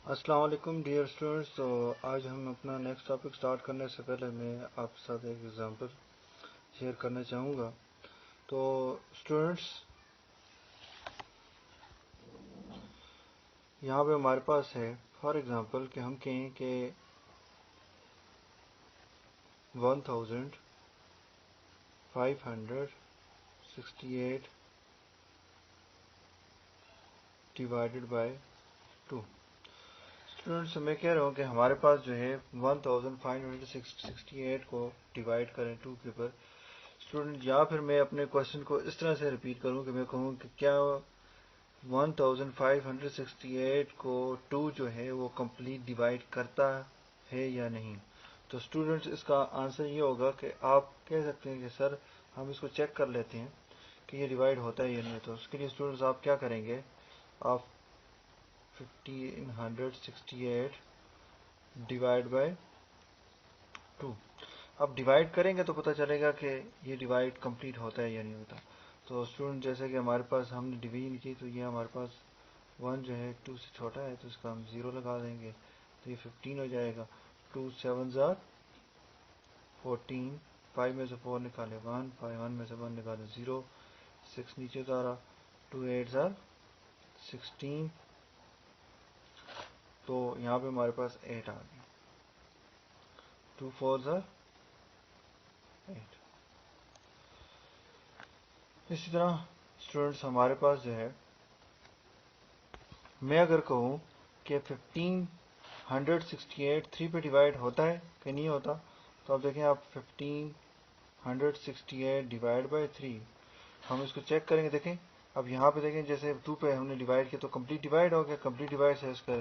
السلام علیکم dear students. تو آج ہم اپنا نیکسٹ ٹاپک سٹارٹ کرنے سے پہلے میں آپ کے ساتھ ایک ایگزامپل شیئر کرنا چاہوں گا. تو اسٹوڈنٹس یہاں پہ ہمارے پاس ہے فار ایگزامپل کہ ہم کہیں کہ 1568 ڈیوائڈیڈ بائی 2. اسٹوڈنٹس میں کہہ رہا ہوں کہ ہمارے پاس جو ہے 1568 کو ڈیوائڈ کریں 2 کے اوپر. اسٹوڈنٹ یا پھر میں اپنے کوشچن کو اس طرح سے ریپیٹ کروں کہ میں کہوں کہ کیا 1568 کو 2 جو ہے وہ کمپلیٹ ڈیوائڈ کرتا ہے یا نہیں. تو اسٹوڈنٹس اس کا آنسر یہ ہوگا کہ آپ کہہ سکتے ہیں کہ سر ہم اس کو چیک کر لیتے ہیں کہ یہ ڈیوائڈ ہوتا ہے یا نہیں. تو اس کے لیے اسٹوڈنٹس آپ کیا کریں گے, آپ 1568 ڈیوائڈ بائی 2 اب ڈیوائڈ کریں گے تو پتہ چلے گا کہ یہ ڈیوائڈ کمپلیٹ ہوتا ہے یا نہیں ہوتا. تو اسٹوڈنٹ جیسے کہ ہمارے پاس ہم نے ڈویژن کی تو یہ ہمارے پاس 1 جو ہے 2 سے چھوٹا ہے تو اس کا ہم 0 لگا دیں گے تو یہ 15 ہو جائے گا. 2 7 14, 5 میں سے 4 نکالے 1, 1 میں سے 1 نکالے 0, 6 نیچے اتارا, 2 8 16. تو یہاں پہ ہمارے پاس 8 آ گیا. 2 4 8. اسی طرح اسٹوڈنٹس ہمارے پاس جو ہے, میں اگر کہوں کہ 1568 3 پہ ڈیوائڈ ہوتا ہے کہ نہیں ہوتا, تو آپ دیکھیں آپ 1568 ڈیوائڈ بائی 3 ہم اس کو چیک کریں گے. دیکھیں اب یہاں پہ دیکھیں جیسے 2 پہ ہم نے ڈیوائڈ کیا تو کمپلیٹ ڈیوائڈ ہو گیا. کمپلیٹ ڈیوائڈ سے اس کا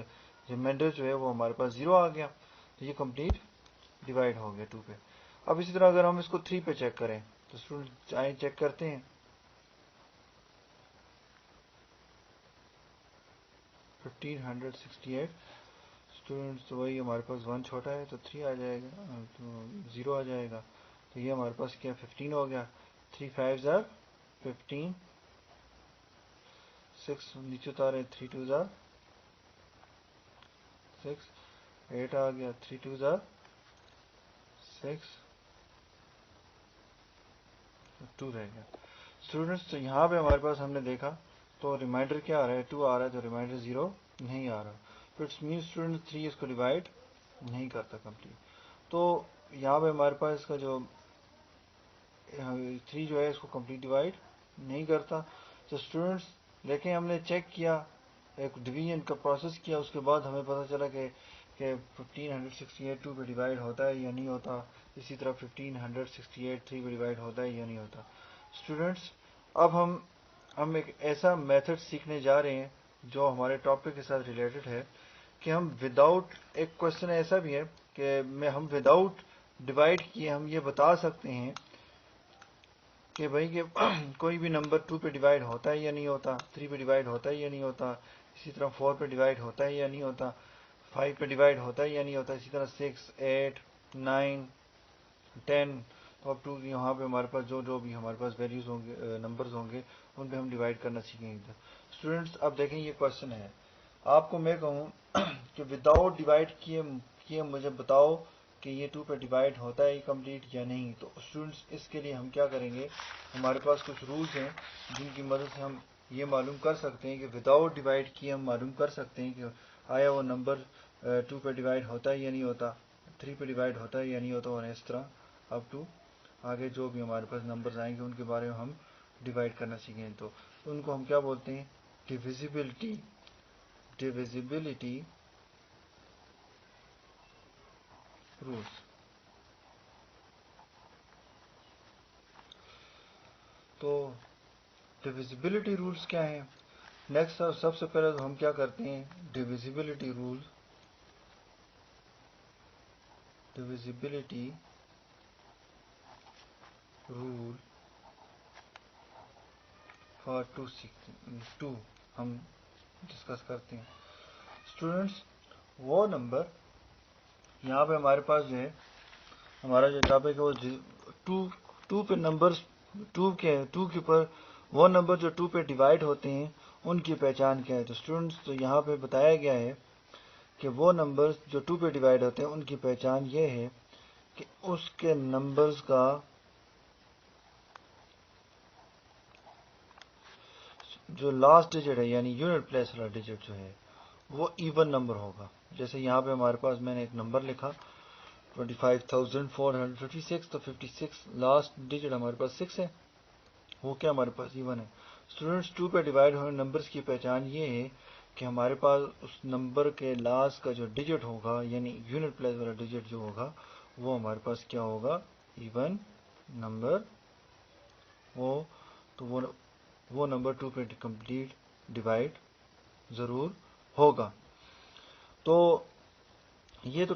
ریمائنڈر جو ہے وہ ہمارے پاس 0 آ گیا, تو یہ کمپلیٹ ڈیوائڈ ہو گیا 2 پہ. اب اسی طرح اگر ہم اس کو 3 پہ چیک کریں تو اسٹوڈنٹ آئیں چیک کرتے ہیں. 1568 اسٹوڈنٹس تو وہی ہمارے پاس 1 چھوٹا ہے تو 3 آ جائے گا, تو 0 آ جائے گا. تو یہ ہمارے پاس کیا 15 ہو گیا. 3 5 15, 6 نیچے اتارے 3 2 6, 8 آ گیا. 3 2 6, 2 رہ گیا. اسٹوڈنٹس تو یہاں پہ ہمارے پاس ہم نے دیکھا تو ریمائنڈر کیا آ رہا ہے 2 آ رہا ہے, تو ریمائنڈر 0 نہیں آ رہا. تو اٹس مین اسٹوڈنٹ 3 اس کو ڈیوائڈ نہیں کرتا کمپلیٹ. تو یہاں پہ ہمارے پاس اس کا جو 3 جو ہے اس کو کمپلیٹ ڈیوائڈ نہیں کرتا. تو اسٹوڈنٹس دیکھیں ہم نے چیک کیا, ایک ڈویژن کا پروسیس کیا, اس کے بعد ہمیں پتہ چلا کہ 1568 2 پہ ڈیوائڈ ہوتا ہے یا نہیں ہوتا. اسی طرح 1568 3 پہ ڈیوائڈ ہوتا ہے یا نہیں ہوتا. اسٹوڈنٹس اب ہم ایک ایسا میتھڈ سیکھنے جا رہے ہیں جو ہمارے ٹاپک کے ساتھ ریلیٹڈ ہے کہ ہم وداؤٹ, ایک کوشچن ایسا بھی ہے کہ ہم وداؤٹ ڈیوائڈ کیے ہم یہ بتا سکتے ہیں کہ بھائی کہ کوئی بھی نمبر 2 پہ ڈیوائڈ ہوتا ہے یا نہیں ہوتا, 3 پہ ڈیوائڈ ہوتا ہے یا نہیں ہوتا, اسی طرح 4 پہ ڈیوائڈ ہوتا ہے یا نہیں ہوتا, 5 پہ ڈیوائڈ ہوتا ہے یا نہیں ہوتا, اسی طرح 6 8 9 10 اپ ٹو یہاں پہ ہمارے پاس جو بھی ہمارے پاس ویلیوز ہوں گے, نمبرز ہوں گے, ان پہ ہم ڈیوائڈ کرنا سیکھیں گے. اسٹوڈنٹس اب دیکھیں یہ کوشچن ہے, آپ کو میں کہوں کہ وداؤٹ ڈیوائڈ کیے مجھے بتاؤ کہ یہ 2 پہ ڈیوائڈ ہوتا ہے کمپلیٹ یا نہیں. تو اسٹوڈنٹس اس کے لیے ہم کیا کریں گے, ہمارے پاس کچھ رولز ہیں جن کی مدد سے ہم یہ معلوم کر سکتے ہیں کہ وداؤٹ ڈیوائڈ کیے ہم معلوم کر سکتے ہیں کہ آیا وہ نمبر 2 پہ ڈیوائڈ ہوتا ہے یا نہیں ہوتا, 3 پہ ڈیوائڈ ہوتا ہے یا نہیں ہوتا, اور اس طرح اپ ٹو آگے جو بھی ہمارے پاس نمبرز آئیں گے ان کے بارے میں ہم ڈیوائڈ کرنا سیکھیں. تو ان کو ہم کیا بولتے ہیں, ڈیویزیبلٹی رولز. تو ڈیویزیبلٹی رولز کیا ہیں. نیکسٹ سب سے پہلے تو ہم کیا کرتے ہیں, ڈیویزیبلٹی رول فار 2 ہم ڈسکس کرتے ہیں. اسٹوڈنٹس وہ نمبر یہاں پہ ہمارے پاس جو ہے, ہمارا جو ٹاپک ہے وہ 2 پہ نمبرز 2 کے اوپر وہ نمبر جو 2 پہ ڈیوائڈ ہوتے ہیں ان کی پہچان کیا ہے. تو اسٹوڈنٹس تو یہاں پہ بتایا گیا ہے کہ وہ نمبرز جو 2 پہ ڈیوائڈ ہوتے ہیں ان کی پہچان یہ ہے کہ اس کے نمبرز کا جو لاسٹ ڈیجٹ ہے یعنی یونٹ پلیس والا ڈیجٹ جو ہے وہ ایون نمبر ہوگا. جیسے یہاں پہ ہمارے پاس میں نے ایک نمبر لکھا 25,456, تو 56 لاسٹ ڈیجٹ ہمارے پاس 6 ہے, وہ کیا ہمارے پاس ایون ہے. اسٹوڈینٹس 2 پہ ڈیوائڈ ہونے نمبرز کی پہچان یہ ہے کہ ہمارے پاس اس نمبر کے لاسٹ کا جو ڈیجٹ ہوگا یعنی یونٹ پلیس والا ڈیجٹ جو ہوگا وہ ہمارے پاس کیا ہوگا, ایون نمبر ہو. تو وہ نمبر 2 پہ کمپلیٹ ڈیوائڈ ضرور ہوگا. تو یہ تو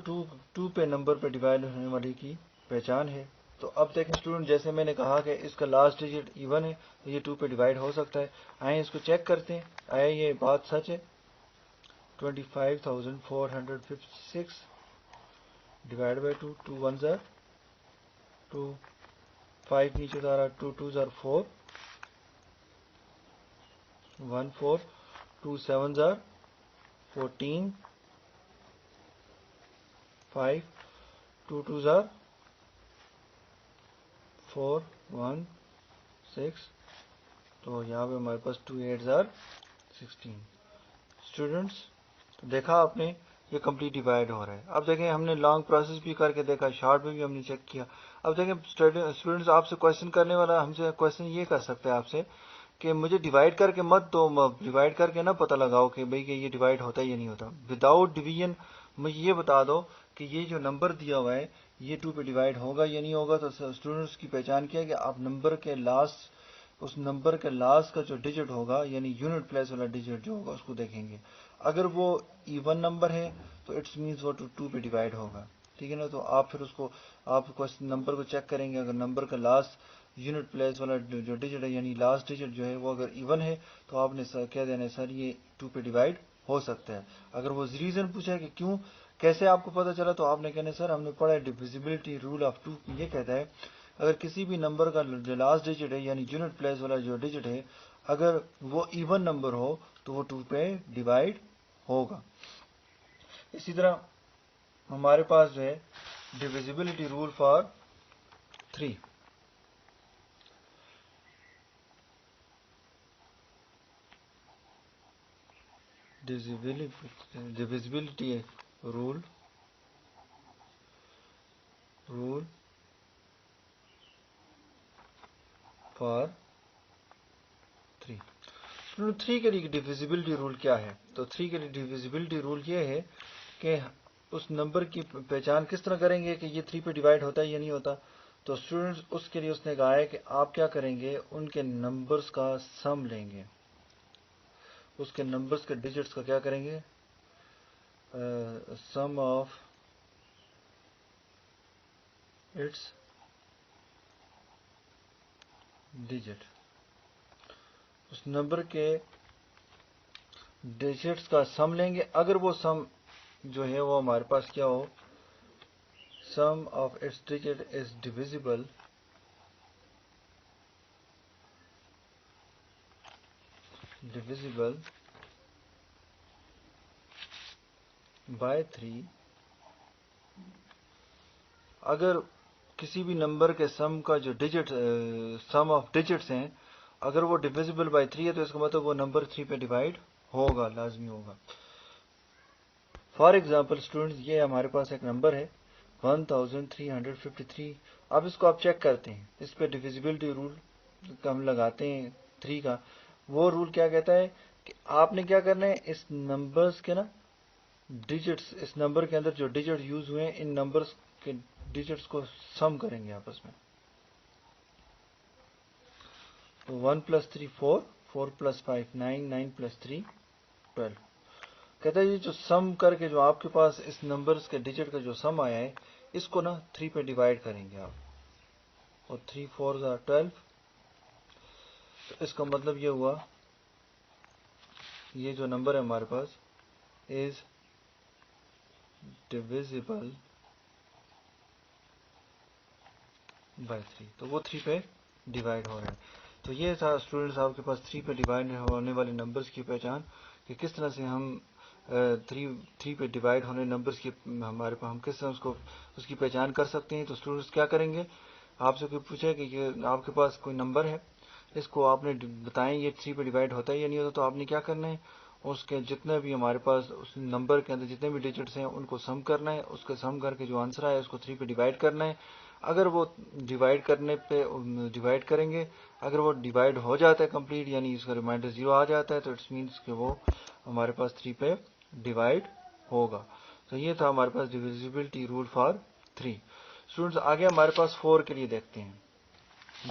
2 پہ نمبر پہ ڈیوائڈ ہونے والی کی پہچان ہے. تو اب دیکھیں اسٹوڈنٹ, جیسے میں نے کہا کہ اس کا لاسٹ ڈیجٹ ایون ہے تو یہ 2 پہ ڈیوائڈ ہو سکتا ہے. آئیں اس کو چیک کرتے ہیں, آیا یہ بات سچ ہے. 25,456 ڈیوائڈ بائی 2, 2 1 are 2, 5 نیچے آ رہا, 2 2 are 4, 1 4, 2 7 are 14, 5, 2 2 are 4, 1 6, تو یہاں پہ ہمارے پاس 2 8 are 16. اسٹوڈینٹس دیکھا آپ نے, یہ کمپلیٹ ڈیوائڈ ہو رہا ہے. اب دیکھیں ہم نے لانگ پروسیس بھی کر کے دیکھا, شارٹ میں بھی ہم نے چیک کیا. اب دیکھیں اسٹوڈینٹس آپ سے کوشچن کرنے والا ہم سے کوشچن یہ کر سکتا ہے آپ سے کہ مجھے ڈیوائڈ کر کے مت دو, ڈیوائڈ کر کے نہ پتہ لگاؤ کہ بھئی کہ یہ ڈیوائڈ ہوتا ہے یا نہیں ہوتا. وداؤٹ ڈویژن مجھے یہ بتا دو کہ یہ جو نمبر دیا ہوا ہے یہ 2 پہ ڈیوائڈ ہوگا یا نہیں ہوگا. تو اسٹوڈینٹس کی پہچان کیا ہے کہ آپ نمبر کے لاسٹ, اس نمبر کے لاسٹ کا جو ڈیجٹ ہوگا یعنی یونٹ پلیس والا ڈیجٹ جو ہوگا اس کو دیکھیں گے. اگر وہ ایون نمبر ہے تو اٹس مینس وہ 2 پہ ڈیوائڈ ہوگا, ٹھیک ہے نا. تو آپ پھر اس کو آپ نمبر کو چیک کریں گے, اگر نمبر کا لاسٹ یونٹ پلیس والا جو ڈیجٹ ہے یعنی لاسٹ ڈیجٹ جو ہے وہ اگر ایون ہے تو آپ نے کہہ دینا ہے سر یہ 2 پہ ڈیوائڈ ہو سکتا ہے. اگر وہ ریزن پوچھا ہے کہ کیوں, کیسے آپ کو پتا چلا, تو آپ نے کہنا سر ہم نے پڑھا ہے ڈیویزیبلٹی رول آف 2, یہ کہتا ہے اگر کسی بھی نمبر کا جو لاسٹ ڈیجٹ ہے یعنی یونٹ پلیس والا جو ڈیجٹ ہے اگر وہ ایون نمبر ہو تو وہ 2 پہ ڈیوائڈ ہوگا. اسی طرح ہمارے پاس جو ہے ڈیویزیبلٹی رول فار 3, ڈیویزیبلٹی رول فار 3. 3 کے لیے ڈیویزیبلٹی رول کیا ہے, تو 3 کے لیے ڈیویزیبلٹی رول یہ ہے کہ اس نمبر کی پہچان کس طرح کریں گے کہ یہ 3 پہ ڈیوائڈ ہوتا ہے یا نہیں ہوتا. تو اسٹوڈنٹس اس کے لیے اس نے کہا ہے کہ آپ کیا کریں گے, ان کے نمبرز کا سم لیں گے, اس کے نمبرز کے ڈیجٹس کا کیا کریں گے, سم آف اٹس ڈیجٹ, اس نمبر کے ڈیجٹس کا سم لیں گے. اگر وہ سم جو ہے وہ ہمارے پاس کیا ہو, sum of its digit is divisible by 3, اگر کسی بھی نمبر کے سم کا جو ڈیجٹ سم آف ڈیجٹس ہیں اگر وہ ڈیویزیبل بائی 3 ہے تو اس کا مطلب وہ نمبر 3 پہ ڈیوائڈ ہوگا, لازمی ہوگا. فار ایگزامپل اسٹوڈنٹس یہ ہمارے پاس ایک نمبر ہے 1353. اب اس کو آپ چیک کرتے ہیں, اس پہ ڈیویزیبلٹی رول ہم لگاتے ہیں 3 کا. وہ رول کیا کہتا ہے کہ آپ نے کیا کرنا ہے, اس نمبرز کے نا ڈیجٹس, اس نمبر کے اندر جو ڈیجٹ یوز ہوئے ہیں ان نمبرز کے ڈیجٹس کو سم کریں گے آپس میں. تو 1 + 3 4, 4 + 5 9, 9 + 3 12. کہتا ہے یہ جو سم کر کے جو آپ کے پاس اس نمبرز کے ڈیجٹ کا جو سم آیا ہے اس کو نا 3 پہ ڈیوائڈ کریں گے آپ, اور 3 4 12. تو اس کا مطلب یہ ہوا یہ جو نمبر ہے ہمارے پاس از ڈیویزیبل بائی 3, تو وہ 3 پہ ڈیوائڈ ہو رہے ہیں. تو یہ تھا اسٹوڈنٹس آپ کے پاس 3 پہ ڈیوائڈ ہونے والے نمبرز کی پہچان کہ کس طرح سے ہم 3 پہ ڈیوائڈ ہونے نمبرز کی ہمارے پاس ہم کس طرح اس کی پہچان کر سکتے ہیں. تو اسٹوڈنٹس کیا کریں گے, آپ سے کوئی پوچھے کہ یہ آپ کے پاس کوئی نمبر ہے, اس کو آپ نے بتائیں یہ 3 پہ ڈیوائڈ ہوتا ہے یا نہیں ہوتا, تو آپ نے کیا کرنا ہے, اس کے جتنے بھی ہمارے پاس اس نمبر کے اندر جتنے بھی ڈیجٹس ہیں ان کو سم کرنا ہے, اس کے سم کر کے جو آنسر آئے اس کو 3 پہ ڈیوائڈ کرنا ہے. اگر وہ ڈیوائڈ کرنے پہ ڈیوائڈ کریں گے, اگر وہ ڈیوائڈ ہو جاتا ہے کمپلیٹ, یعنی اس کا ریمائنڈر 0 آ جاتا ہے, تو اٹس مینس کہ وہ ہمارے پاس 3 پہ ڈیوائڈ ہوگا. تو یہ تھا ہمارے پاس ڈیویزیبلٹی رول فار 3. اسٹوڈنٹس آگے ہمارے پاس 4 کے لیے دیکھتے ہیں,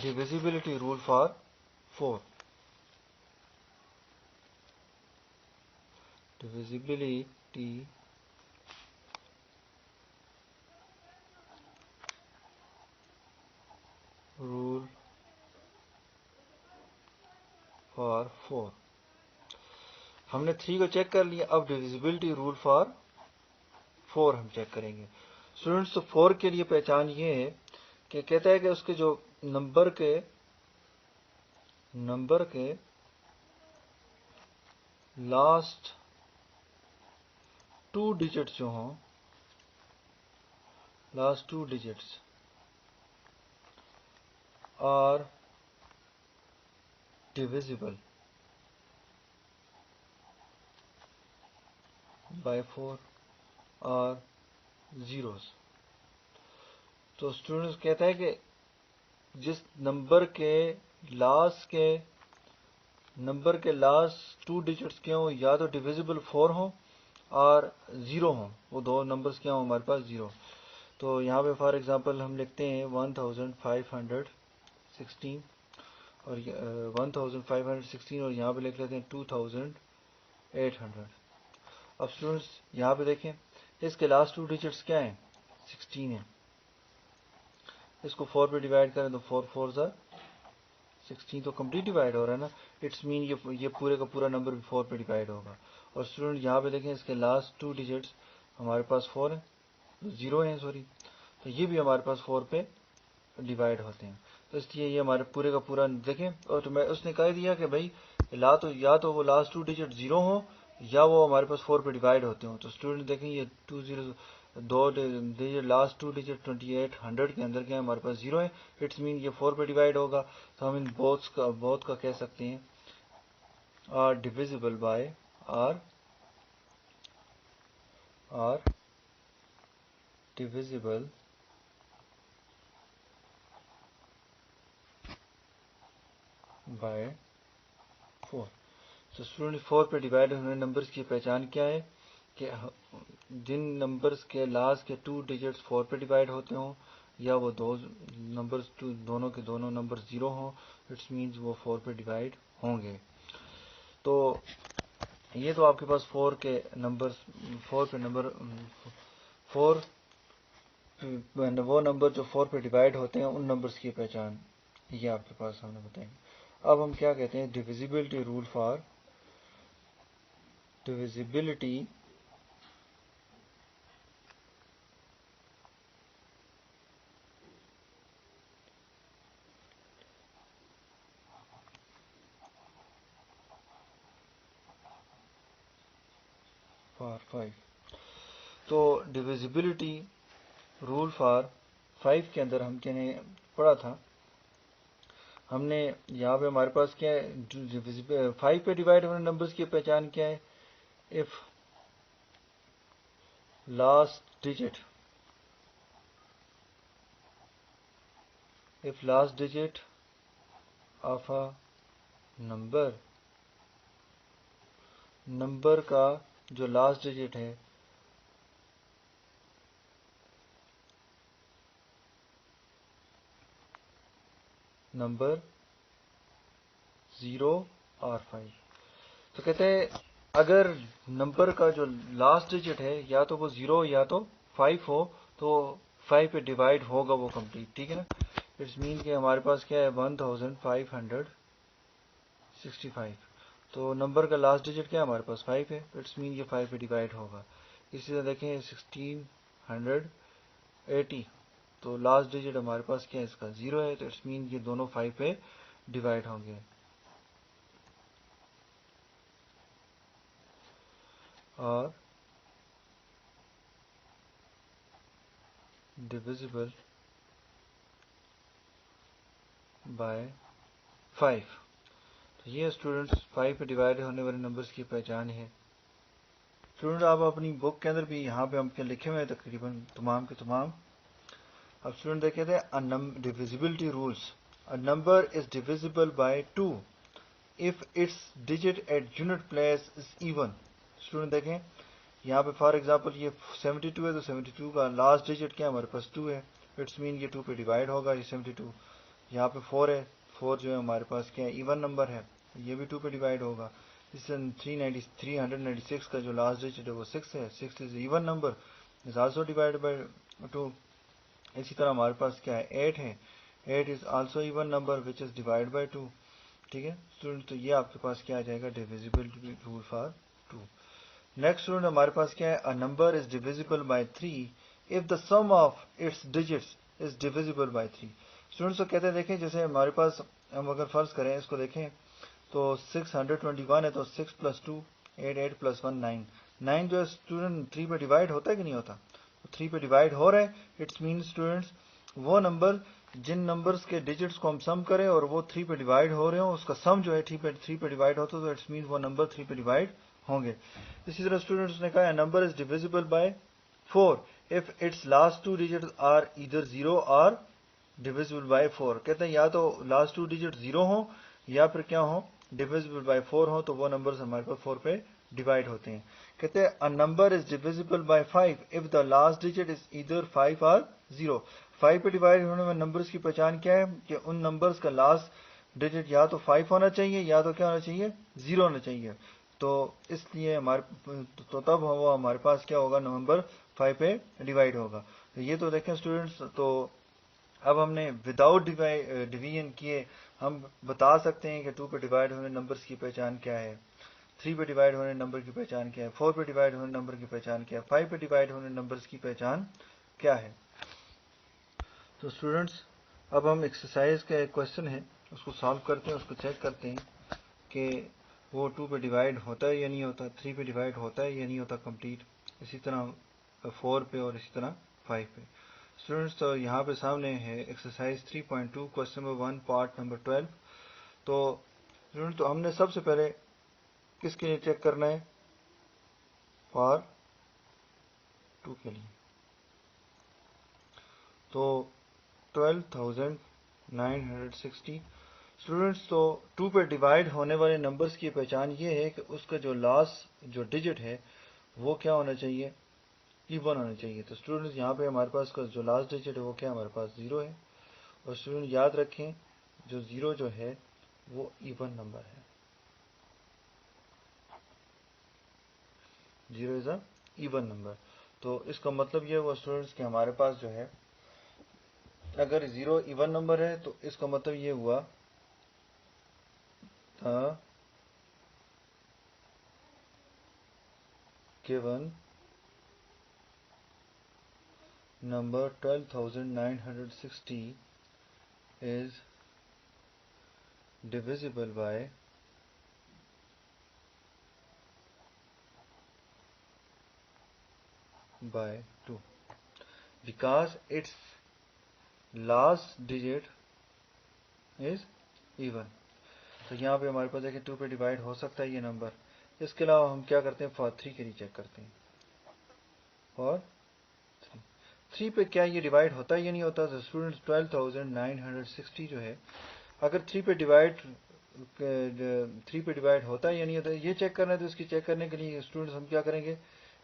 divisibility rule for 4. Divisibility rule for 4. ہم نے 3 کو چیک کر لیا, اب ڈیویزیبلٹی رول فار 4 ہم چیک کریں گے. اسٹوڈنٹس تو 4 کے لیے پہچان یہ ہے کہ کہتا ہے کہ اس کے جو نمبر کے لاسٹ 2 ڈیجٹس جو ہوں, last 2 digits are divisible by 4 are zeros. تو اسٹوڈنٹس کہتا ہے کہ جس نمبر کے لاسٹ 2 ڈیجٹس کیا ہوں, یا تو ڈیویزیبل 4 ہوں اور 0 ہوں, وہ دو نمبرز کیا ہوں ہمارے پاس 0. تو یہاں پہ فار ایگزامپل ہم لکھتے ہیں 1516 اور 1516 اور یہاں پہ لکھ لیتے ہیں 2800. اب اسٹوڈنٹس یہاں پہ دیکھیں اس کے لاسٹ 2 ڈیجٹس کیا ہیں, 16 ہیں. اس کو 4 پہ ڈیوائڈ کریں تو 4 4 16 تو کمپلیٹ ڈیوائڈ ہو رہا ہے نا, اٹس مین یہ پورے کا پورا نمبر بھی 4 پہ ڈیوائڈ ہوگا. اور اسٹوڈنٹ یہاں پہ دیکھیں اس کے لاسٹ 2 ڈیجٹس ہمارے پاس 4 ہیں, 0 ہیں سوری, تو یہ بھی ہمارے پاس 4 پہ ڈیوائڈ ہوتے ہیں. تو اس لیے یہ ہمارے پورے کا پورا دیکھیں, اور اس نے کہہ دیا کہ بھائی یا تو وہ لاسٹ 2 ڈیجٹ 0 ہوں یا وہ ہمارے پاس 4 پہ ڈیوائڈ ہوتے ہوں. تو اسٹوڈنٹ دیکھیں یہ 2 لاسٹ 2 ڈیجٹ 2800 کے اندر کیا ہے ہمارے پاس 0 ہے, اٹس مین یہ 4 پہ ڈیوائڈ ہوگا. تو ہم ان بوتھ کا کہہ سکتے ہیں are divisible by are divisible by 4. تو اسٹوڈنٹ 4 پہ ڈیوائڈ ہونے نمبرز کی پہچان کیا ہے کہ جن نمبرز کے لاسٹ کے 2 ڈیجٹس 4 پہ ڈیوائڈ ہوتے ہوں یا وہ دونوں کے دونوں نمبر 0 ہوں, اٹس مینز وہ 4 پہ ڈیوائڈ ہوں گے. تو یہ تو آپ کے پاس 4 کے نمبر 4 پہ نمبر 4 وہ نمبر جو 4 پہ ڈیوائڈ ہوتے ہیں ان نمبرز کی پہچان یہ آپ کے پاس ہم نے بتائیں گے. اب ہم کیا کہتے ہیں, ڈیویزیبلٹی رول فار ڈیویزیبلٹی فار 5. تو ڈیویزیبلٹی رول فار 5 کے اندر ہم کہنے پڑھا تھا, ہم نے یہاں پہ ہمارے پاس کیا ہے 5 پہ ڈیوائڈ ہونے نمبرز کی پہچان کیا ہے, if last digit of a number کا جو لاسٹ ڈیجٹ ہے نمبر 0 اور 5. تو کہتے ہیں اگر نمبر کا جو لاسٹ ڈیجٹ ہے یا تو وہ 0 یا تو 5 ہو تو 5 پہ ڈیوائڈ ہوگا وہ کمپلیٹ, ٹھیک ہے نا. اٹس مین کہ ہمارے پاس کیا ہے 1565. تو نمبر کا لاسٹ ڈیجٹ کیا ہے ہمارے پاس 5 ہے, اٹس مین یہ 5 پہ ڈیوائڈ ہوگا. اسی طرح دیکھیں 1680, تو لاسٹ ڈیجٹ ہمارے پاس کیا ہے اس کا 0 ہے, تو اٹس مین یہ دونوں 5 پہ ڈیوائڈ ہوں گے. are divisible by 5. تو یہ اسٹوڈینٹس 5 پہ ڈیوائڈ ہونے والے نمبرز کی پہچان ہے. اسٹوڈنٹ آپ اپنی بک کے اندر بھی یہاں پہ ہم کے لکھے ہوئے ہیں تقریباً تمام کے تمام. اب اسٹوڈنٹ دیکھے تھے ڈیویزیبلٹی rules. A number is divisible by 2 if its digit at unit place is even. Student دیکھیں یہاں پہ فار ایگزامپل یہ 72 ہے تو 72 کا لاسٹ ڈیجٹ کیا ہمارے پاس 2 ہے. اٹس مین یہ 2 پہ ڈیوائڈ ہوگا. یہ 72 یہاں پہ 4 ہے. 4 جو ہے ہمارے پاس کیا ہے ایون نمبر ہے, یہ بھی 2 پہ ڈیوائڈ ہوگا. اس سے 396 کا جو لاسٹ ڈیجٹ ہے وہ 6 ہے. 6 is even number, is also divide by 2. اسی طرح ہمارے پاس کیا ہے 8 ہے. 8 is also even number which is divide by 2. ٹھیک ہے اسٹوڈنٹ, تو یہ آپ کے پاس کیا آ جائے گا ڈیویزیبلٹی رول فار 2. نیکسٹ اسٹوڈنٹ ہمارے پاس کیا ہے a number is divisible by 3 if the sum of its digits is divisible by 3. Students تو کہتے ہیں دیکھیں جیسے ہمارے پاس ہم اگر فرض کریں اس کو دیکھیں تو 621 ہے تو 6 + 2 8 8 + 1 9. 9 جو ہے اسٹوڈنٹ 3 پہ ڈیوائڈ ہوتا ہے کہ نہیں ہوتا؟ 3 پہ ڈیوائڈ ہو رہا ہے. اٹس مین اسٹوڈنٹس وہ نمبر جن نمبرز کے ڈیجٹس کو ہم سم کریں اور وہ 3 پہ ڈیوائڈ ہو رہے ہوں اس کا سم جو ہے 3 پہ ڈیوائڈ ہوتا ہے تو اٹس مین وہ نمبر 3 پہ ڈیوائڈ ہوں گے. اسی طرح اسٹوڈنٹس نے کہا number is divisible by 4 if its last 2 digits are either 0 or divisible by 4. کہتے ہیں یا تو لاسٹ 2 ڈیجٹ 0 ہوں یا پھر کیا ہوں divisible by 4 ہوں تو وہ نمبرز ہمارے پاس 4 پہ ڈیوائڈ ہوتے ہیں. کہتے ہیں a number is divisible by 5 if the last digit is either 5 or 0. 5 پہ ڈیوائڈ ہونے والے نمبرز کی پہچان کیا ہے کہ ان نمبرز کا لاسٹ ڈیجٹ یا تو 5 ہونا چاہیے یا تو کیا ہونا چاہیے 0 ہونا چاہیے. تو اس لیے تو تب وہ ہمارے پاس کیا ہوگا نمبر 5 پہ ڈیوائڈ ہوگا. یہ تو دیکھیں اسٹوڈنٹس, تو اب ہم نے وداؤٹ ڈویژن کیے ہم بتا سکتے ہیں کہ 2 پہ ڈیوائڈ ہونے نمبرز کی پہچان کیا ہے, 3 پہ ڈیوائڈ ہونے نمبر کی پہچان کیا ہے, 4 پہ ڈیوائڈ ہونے نمبر کی پہچان کیا ہے, 5 پہ ڈیوائڈ ہونے نمبرز کی پہچان کیا ہے. تو اسٹوڈنٹس اب ہم ایکسرسائز کا ایک کوشچن ہے اس کو سالو کرتے ہیں, اس کو چیک کرتے ہیں کہ وہ 2 پہ ڈیوائڈ ہوتا ہے یا نہیں ہوتا, 3 پہ ڈیوائڈ ہوتا ہے یا نہیں ہوتا کمپلیٹ, اسی طرح 4 پہ اور اسی طرح 5 پہ. اسٹوڈنٹس تو یہاں پہ سامنے ہے exercise 3.2 question number 1 part number 12. تو اسٹوڈنٹ تو ہم نے سب سے پہلے کس کے لیے چیک کرنا ہے, پارٹ 2 کے لیے. تو 12,960. اسٹوڈنٹس تو 2 پہ ڈیوائڈ ہونے والے نمبرز کی پہچان یہ ہے کہ اس کا جو لاسٹ جو ڈیجٹ ہے وہ کیا ہونا چاہیے, ایون ہونا چاہیے. تو اسٹوڈنٹس یہاں پہ ہمارے پاس کا جو لاسٹ ڈیجٹ ہے وہ کیا ہمارے پاس 0 ہے. اور اسٹوڈنٹ یاد رکھیں جو 0 جو ہے وہ ایون نمبر ہے, 0 از اے ایون نمبر. تو اس کا مطلب یہ ہوا اسٹوڈنٹس کہ ہمارے پاس جو ہے اگر 0 ایون نمبر ہے تو اس کا مطلب یہ ہوا given number 12,960 is divisible by 2 because its last digit is even. تو یہاں پہ ہمارے پاس دیکھیں 2 پہ ڈیوائڈ ہو سکتا ہے یہ نمبر. اس کے علاوہ ہم کیا کرتے ہیں فار 3 کے لیے چیک کرتے ہیں, فار 3 پہ کیا یہ ڈیوائڈ ہوتا ہے یا نہیں ہوتا. تو اسٹوڈنٹس 12,960 جو ہے اگر 3 پہ ڈیوائڈ ہوتا ہے یا نہیں ہوتا یہ چیک کرنا ہے. تو اس کی چیک کرنے کے لیے اسٹوڈنٹس ہم کیا کریں گے,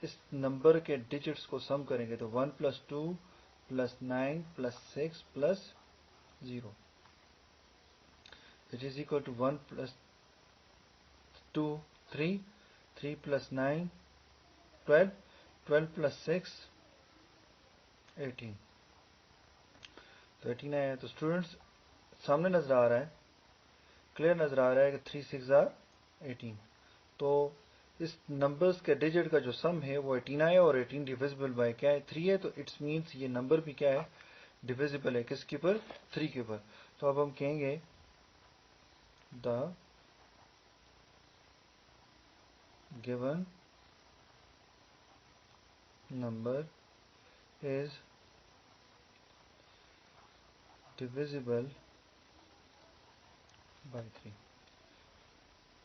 اس نمبر کے ڈیجٹس کو سم کریں گے. تو 1 + 2 + 9 + 6 + 0 it is equal to 1 + 2 3 3 + 9 12 12 + 6 18. تو 18 آیا ہے. تو اسٹوڈنٹس سامنے نظر آ رہا ہے, کلیئر نظر آ رہا ہے کہ 3 6 18. تو اس نمبرز کے ڈیجٹ کا جو سم ہے وہ 18 آیا اور 18 ڈیویزیبل بائی کیا ہے 3 ہے. تو اٹس مینس یہ نمبر بھی کیا ہے ڈیویزیبل ہے کس کے اوپر 3 کے اوپر. تو اب ہم کہیں گے the given number is divisible by 3.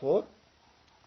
4,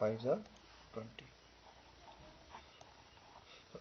5s are 20।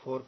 4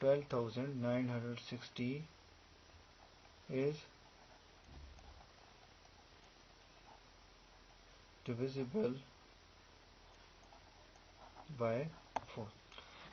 12,960 is divisible by 4।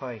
5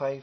5।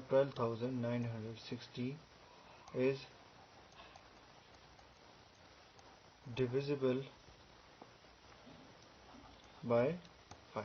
12,960 is divisible by 5।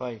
5।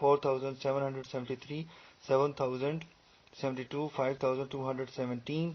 4,773, 7,072, 5,217,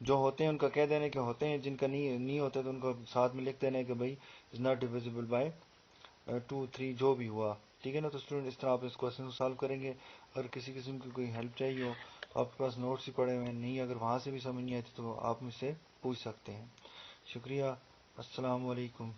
جو ہوتے ہیں ان کا کہہ دینے کہ ہوتے ہیں, جن کا نہیں ہوتے تو ان کو ساتھ میں لکھ دینے کہ بھائی از ناٹ ڈیویزیبل بائی 2 3 جو بھی ہوا, ٹھیک ہے نا. تو اسٹوڈنٹ اس طرح آپ اس کوشچن کو سالو کریں گے. اگر کسی قسم کی کوئی ہیلپ چاہیے ہو تو آپ کے پاس نوٹس ہی پڑے ہوئے نہیں, اگر وہاں سے بھی سمجھ نہیں آتی تو آپ مجھ سے پوچھ سکتے ہیں. شکریہ. السلام علیکم.